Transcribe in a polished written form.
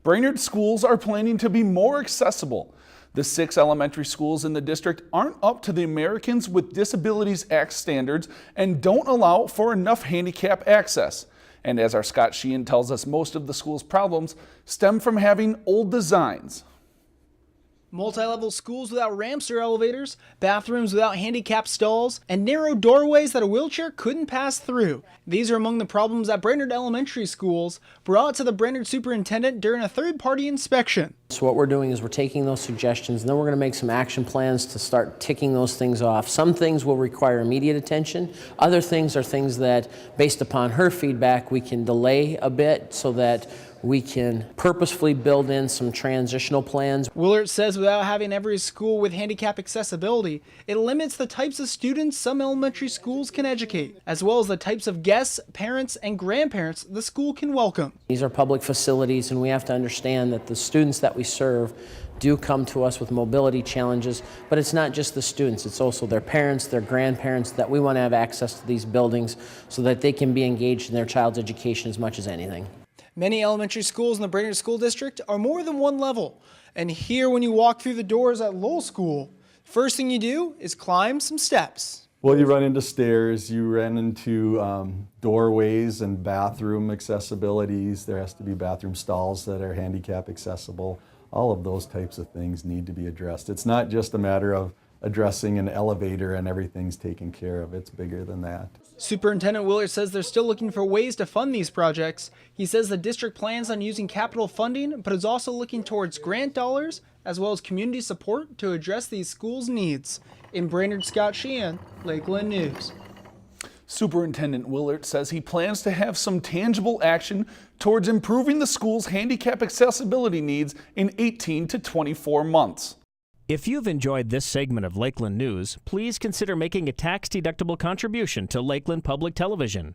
Brainerd schools are planning to be more accessible. The 6 elementary schools in the district aren't up to the Americans with Disabilities Act standards and don't allow for enough handicap access. And as our Scott Sheehan tells us, most of the school's problems stem from having old designs. Multi-level schools without ramps or elevators, bathrooms without handicap stalls, and narrow doorways that a wheelchair couldn't pass through. These are among the problems at Brainerd Elementary Schools, brought to the Brainerd superintendent during a third-party inspection. So what we're doing is we're taking those suggestions and then we're going to make some action plans to start ticking those things off. Some things will require immediate attention. Other things are things that, based upon her feedback, we can delay a bit so that we can purposefully build in some transitional plans. Willert says without having every school with handicap accessibility, it limits the types of students some elementary schools can educate, as well as the types of guests, parents, and grandparents the school can welcome. These are public facilities, and we have to understand that the students that we serve do come to us with mobility challenges, but it's not just the students, it's also their parents, their grandparents, that we want to have access to these buildings so that they can be engaged in their child's education as much as anything. Many elementary schools in the Brainerd School District are more than one level. And here, when you walk through the doors at Lowell School, first thing you do is climb some steps. Well, you run into stairs, you run into doorways and bathroom accessibilities. There has to be bathroom stalls that are handicap accessible. All of those types of things need to be addressed. It's not just a matter of addressing an elevator and everything's taken care of. It's bigger than that. Superintendent Willert says they're still looking for ways to fund these projects. He says the district plans on using capital funding, but is also looking towards grant dollars as well as community support to address these schools' needs. In Brainerd, Scott Sheehan, Lakeland News. Superintendent Willert says he plans to have some tangible action towards improving the school's handicap accessibility needs in 18 to 24 months. If you've enjoyed this segment of Lakeland News, please consider making a tax-deductible contribution to Lakeland Public Television.